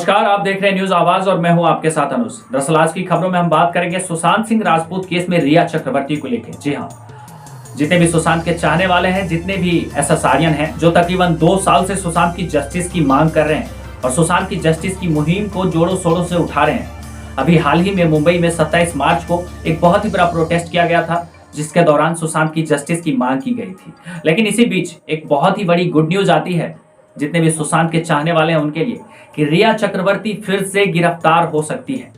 नमस्कार, आप देख रहे हैं न्यूज आवाज और मैं हूं आपके साथ अनुज। दरअसल आज की खबरों में हम बात करेंगे सुशांत सिंह राजपूत केस में रिया चक्रवर्ती को लेकर। जी हां, जितने भी सुशांत के चाहने वाले हैं, जितने भी एसएसआरियन हैं जो तकरीबन 2 साल से सुशांत की जस्टिस की मांग कर रहे हैं और सुशांत की जस्टिस की मुहिम को जोरों शोरों से उठा रहे हैं। अभी हाल ही में मुंबई में 27 मार्च को एक बहुत ही बड़ा प्रोटेस्ट किया गया था, जिसके दौरान सुशांत की जस्टिस की मांग की गई थी। लेकिन इसी बीच एक बहुत ही बड़ी गुड न्यूज आती है जितने भी सुशांत के चाहने वाले हैं उनके लिए, कि रिया चक्रवर्ती फिर से गिरफ्तार हो सकती है।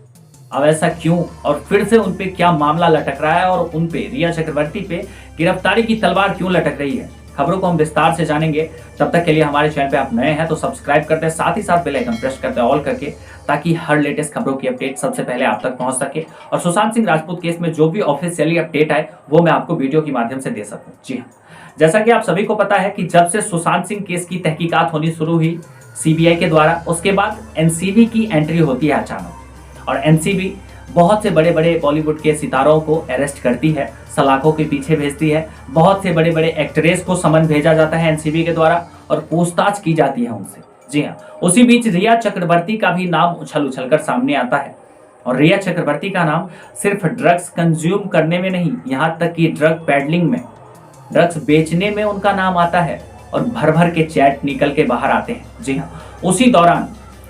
अब ऐसा क्यों और फिर से उन पे क्या मामला लटक रहा है और उन पे रिया चक्रवर्ती पे गिरफ्तारी की तलवार क्यों लटक रही है, खबरों को हम विस्तार से जानेंगे। तब तक के लिए हमारे चैनल पे आप नए हैं तो सब्सक्राइब करते हैं, साथ ही साथ बेल आइकन प्रेस करते हैं ऑल करके, ताकि हर लेटेस्ट खबरों की अपडेट सबसे पहले आप तक पहुंच सके और सुशांत सिंह राजपूत केस में जो भी ऑफिशियली अपडेट आए वो मैं आपको वीडियो के माध्यम से दे सकूं। जी हाँ, जैसा कि आप सभी को पता है कि जब से सुशांत सिंह केस की तहकीकात होनी शुरू हुई सीबीआई के द्वारा, उसके बाद एनसीबी की एंट्री होती है अचानक। और एनसीबी बहुत से बड़े बड़े बॉलीवुड के सितारों को अरेस्ट करती है, सलाखों के पीछे भेजती है। बहुत से बड़े बड़े एक्ट्रेस को समन भेजा जाता है एनसीबी के द्वारा और पूछताछ की जाती है उनसे। जी हाँ, उसी बीच रिया चक्रवर्ती का भी नाम उछल उछल कर सामने आता है। और रिया चक्रवर्ती का नाम सिर्फ ड्रग्स कंज्यूम करने में नहीं, यहाँ तक कि ड्रग पैडलिंग में, ड्रग्स बेचने में उनका नाम आता है और भर भर के चैट निकल के बाहर आते हैं। जी हाँ, उसी दौरान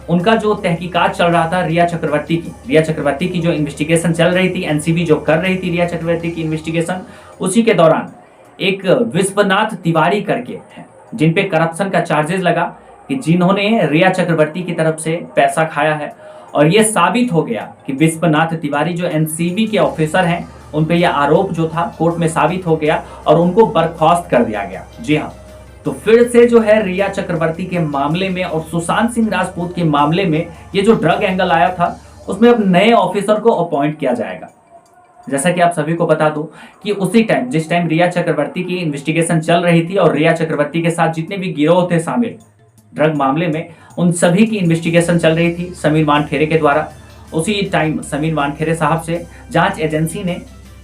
उनका जो तहकीकात चल रहा था रिया चक्रवर्ती की जो इन्वेस्टिगेशन चल रही थी, एनसीबी जो कर रही थी रिया चक्रवर्ती की इन्वेस्टिगेशन, उसी के दौरान एक विश्वनाथ तिवारी करके हैं जिन पे करप्शन का चार्जेस लगा कि जिन्होंने रिया चक्रवर्ती की तरफ से पैसा खाया है। और ये साबित हो गया कि विश्वनाथ तिवारी जो एनसीबी के ऑफिसर हैं, उन पे यह आरोप जो था कोर्ट में साबित हो गया और उनको बर्खास्त कर दिया गया। जी हाँ, तो फिर से जो है रिया चक्रवर्ती के मामले में और सुशांत सिंह राजपूत के मामले में ये जो ड्रग एंगल आया था, उसमें अब नए ऑफिसर को अपॉइंट किया जाएगा। जैसा कि आप सभी को बता दूं कि उसी टाइम जिस टाइम रिया चक्रवर्ती की इन्वेस्टिगेशन चल रही थी और रिया चक्रवर्ती के साथ जितने भी गिरोह थे शामिल ड्रग मामले में, उन सभी की इन्वेस्टिगेशन चल रही थी समीर वानखेड़े के द्वारा। उसी टाइम समीर वानखेड़े साहब से जांच एजेंसी ने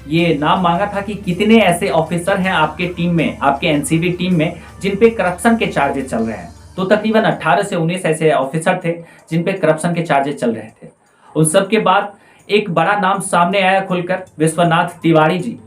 ये नाम मांगा था कि कितने ऐसे ऑफिसर हैं आपके टीम में, आपके एनसीबी टीम में, जिन पे करप्शन के चार्जेस चल रहे हैं। तो तकरीबन 18 से 19 ऐसे ऑफिसर थे जिन पे करप्शन के चार्जेस चल रहे थे। उन सब के बाद एक बड़ा नाम सामने आया खुलकर, विश्वनाथ तिवारी जी,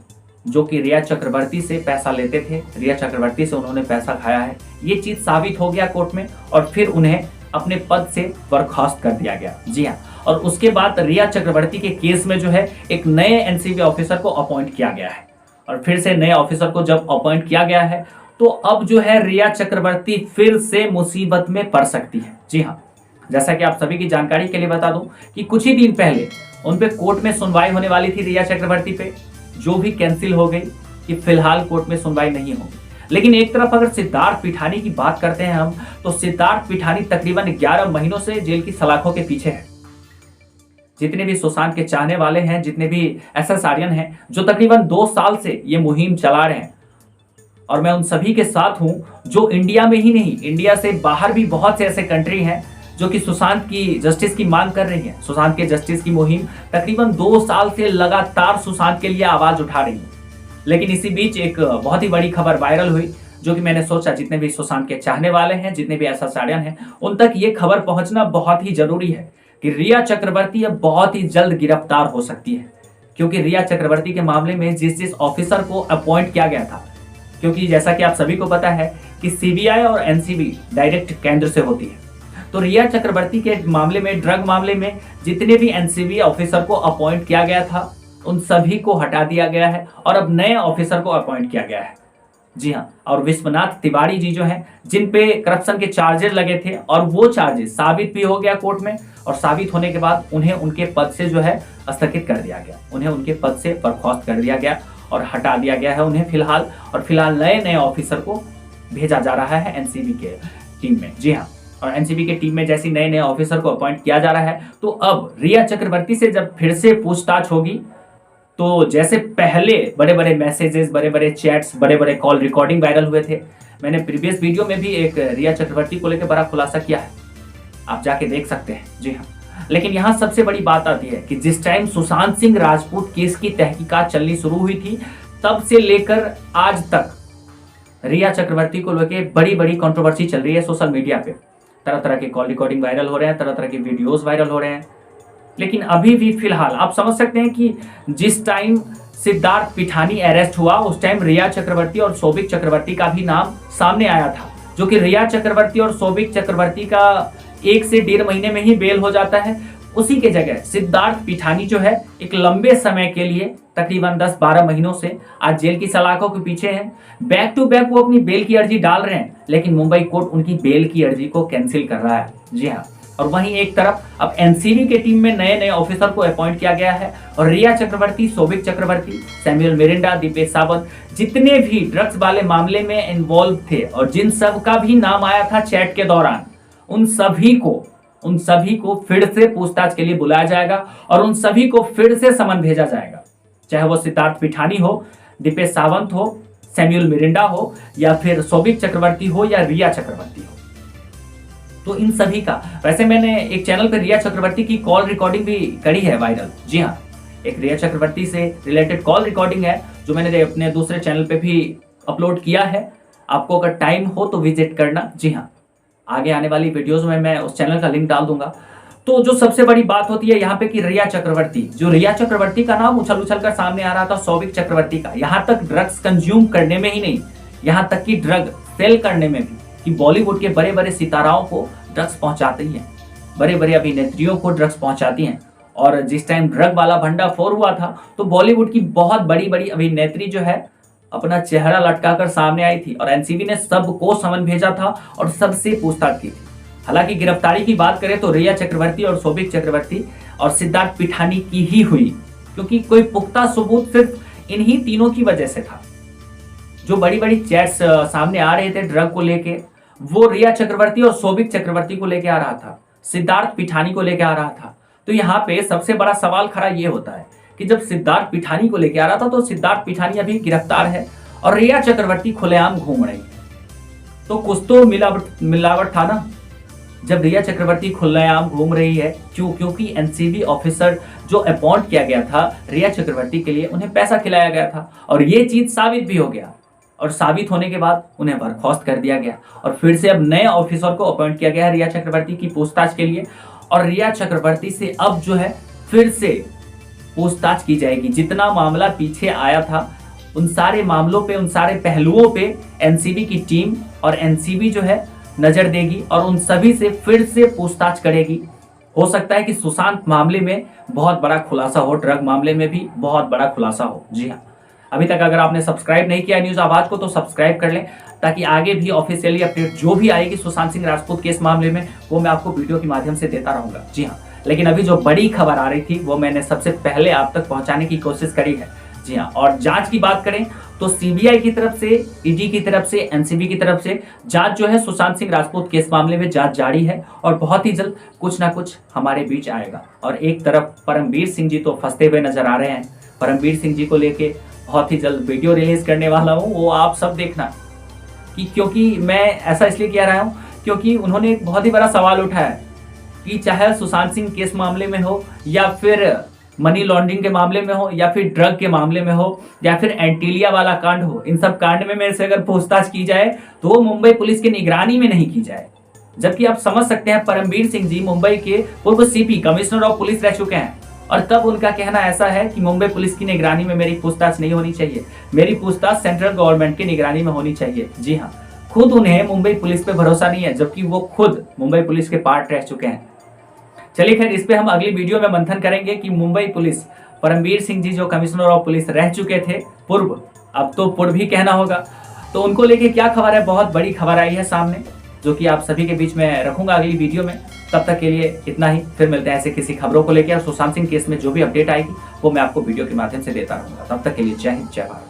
जो कि रिया चक्रवर्ती से पैसा लेते थे, रिया चक्रवर्ती से उन्होंने पैसा खाया है। ये चीज साबित हो गया कोर्ट में और फिर उन्हें अपने पद से बर्खास्त कर दिया गया। जी हाँ, और उसके बाद रिया चक्रवर्ती के केस में जो है एक नए एनसीबी ऑफिसर को अपॉइंट किया गया है। और फिर से नए ऑफिसर को जब अपॉइंट किया गया है तो अब जो है रिया चक्रवर्ती फिर से मुसीबत में पड़ सकती है। जी हाँ, जैसा कि आप सभी की जानकारी के लिए बता दूं कि कुछ ही दिन पहले उन पे कोर्ट में सुनवाई होने वाली थी रिया चक्रवर्ती पे, जो भी कैंसिल हो गई कि फिलहाल कोर्ट में सुनवाई नहीं होगी। लेकिन एक तरफ अगर सिद्धार्थ पिठानी की बात करते हैं हम, तो सिद्धार्थ पिठानी तकरीबन 11 महीनों से जेल की सलाखों के पीछे है। जितने भी सुशांत के चाहने वाले हैं, जितने भी एसएसआरियन हैं, जो तकरीबन 2 साल से ये मुहिम चला रहे हैं, और मैं उन सभी के साथ हूं जो इंडिया में ही नहीं, इंडिया से बाहर भी बहुत से ऐसे कंट्री हैं जो कि सुशांत की जस्टिस की मांग कर रही है। सुशांत के जस्टिस की मुहिम तकरीबन 2 साल से लगातार सुशांत के लिए आवाज उठा रही है। लेकिन इसी बीच एक बहुत ही बड़ी खबर वायरल हुई, जो कि मैंने सोचा जितने भी सुशांत के चाहने वाले हैं, जितने भी एसएसआरियन हैं, उन तक ये खबर पहुंचना बहुत ही जरूरी है कि रिया चक्रवर्ती अब बहुत ही जल्द गिरफ्तार हो सकती है। क्योंकि रिया चक्रवर्ती के मामले में जिस ऑफिसर को अपॉइंट किया गया था, क्योंकि जैसा कि आप सभी को पता है कि सीबीआई और एनसीबी डायरेक्ट केंद्र से होती है, तो रिया चक्रवर्ती के मामले में, ड्रग मामले में जितने भी एनसीबी ऑफिसर को अपॉइंट किया गया था, उन सभी को हटा दिया गया है और अब नए ऑफिसर को अपॉइंट किया गया है। जी हाँ, और विश्वनाथ तिवारी जी जो हैं, जिन पे करप्शन के चार्जेस लगे थे और वो चार्जेस साबित भी हो गया कोर्ट में, और साबित होने के बाद उन्हें उनके पद से जो है स्थगित कर दिया गया, उन्हें उनके पद से बर्खास्त कर दिया गया और हटा दिया गया है उन्हें फिलहाल। और फिलहाल नए ऑफिसर को भेजा जा रहा है एनसीबी के टीम में। जी हाँ, और एनसीबी के टीम में जैसे नए ऑफिसर को अपॉइंट किया जा रहा है, तो अब रिया चक्रवर्ती से जब फिर से पूछताछ होगी, तो जैसे पहले बड़े बड़े मैसेजेस, बड़े बड़े चैट्स, बड़े बड़े कॉल रिकॉर्डिंग वायरल हुए थे, मैंने प्रीवियस वीडियो में भी एक रिया चक्रवर्ती को लेकर बड़ा खुलासा किया है, आप जाके देख सकते हैं। जी हाँ, लेकिन यहाँ सबसे बड़ी बात आती है कि जिस टाइम सुशांत सिंह राजपूत केस की तहकीकात चलनी शुरू हुई थी, तब से लेकर आज तक रिया चक्रवर्ती को लेकर बड़ी बड़ी कंट्रोवर्सी चल रही है सोशल मीडिया पे। तरह तरह के कॉल रिकॉर्डिंग वायरल हो रहे हैं, तरह तरह के वीडियोस वायरल हो रहे हैं। लेकिन अभी भी फिलहाल आप समझ सकते हैं कि जिस टाइम सिद्धार्थ पिठानी अरेस्ट हुआ उस टाइम रिया चक्रवर्ती और सौभिक चक्रवर्ती का भी नाम सामने आया था, जो कि रिया चक्रवर्ती और सौभिक चक्रवर्ती का 1 से 1.5 महीने में ही बेल हो जाता है। उसी के जगह सिद्धार्थ पिठानी जो है एक लंबे समय के लिए तकरीबन 10-12 महीनों से आज जेल की सलाखों के पीछे हैं। बैक टू बैक वो अपनी बेल की अर्जी डाल रहे हैं, लेकिन मुंबई कोर्ट उनकी बेल की अर्जी को कैंसिल कर रहा है। जी हाँ, और वहीं एक तरफ अब एनसीबी के टीम में नए नए ऑफिसर को अपॉइंट किया गया है और रिया चक्रवर्ती, सौभिक चक्रवर्ती, सैमुअल मिरिंडा, दीपेश सावंत जितने भी ड्रग्स वाले मामले में इन्वॉल्व थे और जिन सब का भी नाम आया था चैट के दौरान, उन सभी को फिर से पूछताछ के लिए बुलाया जाएगा और उन सभी को फिर से समन भेजा जाएगा, चाहे वो सिद्धार्थ पिठानी हो, दीपेश सावंत हो, सैमुअल मिरिंडा हो या फिर सौभिक चक्रवर्ती हो या रिया चक्रवर्ती हो। तो इन सभी का वैसे मैंने एक चैनल पे रिया चक्रवर्ती की कॉल रिकॉर्डिंग भी करी है वायरल। जी हाँ, एक रिया चक्रवर्ती से रिलेटेड कॉल रिकॉर्डिंग है जो मैंने अपने दूसरे चैनल पे भी अपलोड किया है। आपको अगर टाइम हो तो विजिट करना। जी हाँ, आगे आने वाली वीडियोस में मैं उस चैनल का लिंक डाल दूंगा। तो जो सबसे बड़ी बात होती है यहाँ पे कि रिया चक्रवर्ती का नाम उछल उछल कर सामने आ रहा था सौभिक चक्रवर्ती का, यहाँ तक ड्रग्स कंज्यूम करने में ही नहीं, यहाँ तक कि ड्रग सेल करने में भी, कि बॉलीवुड के बड़े बड़े सिताराओं को ड्रग्स पहुंचाती हैं, बड़े बड़े अभिनेत्रियों को ड्रग्स पहुंचाती हैं। और जिस टाइम ड्रग वाला भंडाफोड़ हुआ था तो बॉलीवुड की बहुत बड़ी बड़ी अभिनेत्री जो है अपना चेहरा लटकाकर सामने आई थी और एनसीबी ने सबको समन भेजा था और सबसे पूछताछ की थी। हालांकि गिरफ्तारी की बात करें तो रिया चक्रवर्ती और सौभिक चक्रवर्ती और सिद्धार्थ पिठानी की ही हुई, क्योंकि कोई पुख्ता सबूत सिर्फ इन्हीं तीनों की वजह से था। जो बड़ी बड़ी चैट्स सामने आ रहे थे ड्रग को लेके, वो रिया चक्रवर्ती और सौभिक चक्रवर्ती को लेके आ रहा था, सिद्धार्थ पिठानी को लेके आ रहा था। तो यहाँ पे सबसे बड़ा सवाल खड़ा ये होता है कि जब सिद्धार्थ पिठानी को लेके आ रहा था तो सिद्धार्थ पिठानी अभी गिरफ्तार है और रिया चक्रवर्ती खुलेआम घूम रही है, तो कुछ तो मिलावट था ना। जब रिया चक्रवर्ती खुलेआम घूम रही है, क्योंकि एनसीबी ऑफिसर जो अपॉइंट किया गया था रिया चक्रवर्ती के लिए, उन्हें पैसा खिलाया गया था और ये चीज साबित भी हो गया। और साबित होने के बाद उन्हें बर्खास्त कर दिया गया और फिर से अब नए ऑफिसर को अपॉइंट किया गया है रिया चक्रवर्ती की पूछताछ के लिए। और रिया चक्रवर्ती से अब जो है फिर से पूछताछ की जाएगी। जितना मामला पीछे आया था उन सारे मामलों पे, उन सारे पहलुओं पे एनसीबी की टीम और एनसीबी जो है नजर देगी और उन सभी से फिर से पूछताछ करेगी। हो सकता है कि सुशांत मामले में बहुत बड़ा खुलासा हो, ड्रग मामले में भी बहुत बड़ा खुलासा हो। जी हाँ, अभी तक अगर आपने सब्सक्राइब नहीं किया न्यूज आवाज को तो सब्सक्राइब कर लें, ताकि आगे भी ऑफिशियली अपडेट जो भी आएगी सुशांत सिंह राजपूत केस मामले में वो मैं आपको वीडियो के माध्यम से देता रहूंगा। जी हाँ, लेकिन अभी जो बड़ी खबर आ रही थी वो मैंने सबसे पहले आप तक पहुंचाने की कोशिश करी है। जी हाँ, और जांच की बात करें तो सीबीआई की तरफ से, ईडी की तरफ से, एनसीबी की तरफ से जांच जो है सुशांत सिंह राजपूत केस मामले में जांच जारी है और बहुत ही जल्द कुछ ना कुछ हमारे बीच आएगा। और एक तरफ परमवीर सिंह जी तो फंसते हुए नजर आ रहे हैं। परमवीर सिंह जी को लेके बहुत ही जल्द वीडियो रिलीज करने वाला हूँ, वो आप सब देखना। क्योंकि मैं ऐसा इसलिए कह रहा हूँ क्योंकि उन्होंने एक बहुत ही बड़ा सवाल उठाया कि चाहे सुशांत सिंह केस मामले में हो या फिर मनी लॉन्ड्रिंग के मामले में हो या फिर ड्रग के मामले में हो या फिर एंटीलिया वाला कांड हो, इन सब कांड में मेरे से अगर पूछताछ की जाए तो वो मुंबई पुलिस की निगरानी में नहीं की जाए। जबकि आप समझ सकते हैं परमवीर सिंह जी मुंबई के पूर्व सीपी, कमिश्नर ऑफ पुलिस रह चुके हैं और तब उनका कहना ऐसा है कि मुंबई पुलिस की निगरानी में मेरी पूछताछ नहीं होनी चाहिए, मेरी पूछताछ सेंट्रल गवर्नमेंट की निगरानी में होनी चाहिए। जी हाँ, खुद उन्हें मुंबई पुलिस पे भरोसा नहीं है, जबकि वो खुद मुंबई पुलिस के पार्ट रह चुके हैं। चलिए खैर, इस पे हम अगली वीडियो में मंथन करेंगे कि मुंबई पुलिस, परमवीर सिंह जी जो कमिश्नर ऑफ पुलिस रह चुके थे पूर्व, अब तो पूर्व भी कहना होगा, तो उनको लेके क्या खबर है। बहुत बड़ी खबर आई है सामने जो कि आप सभी के बीच में रखूंगा अगली वीडियो में। तब तक के लिए इतना ही, फिर मिलते हैं ऐसे किसी खबरों को लेकर। सुशांत सिंह केस में जो भी अपडेट आएगी वो मैं आपको वीडियो के माध्यम से देता रहूंगा। तब तक के लिए जय हिंद, जय भारत।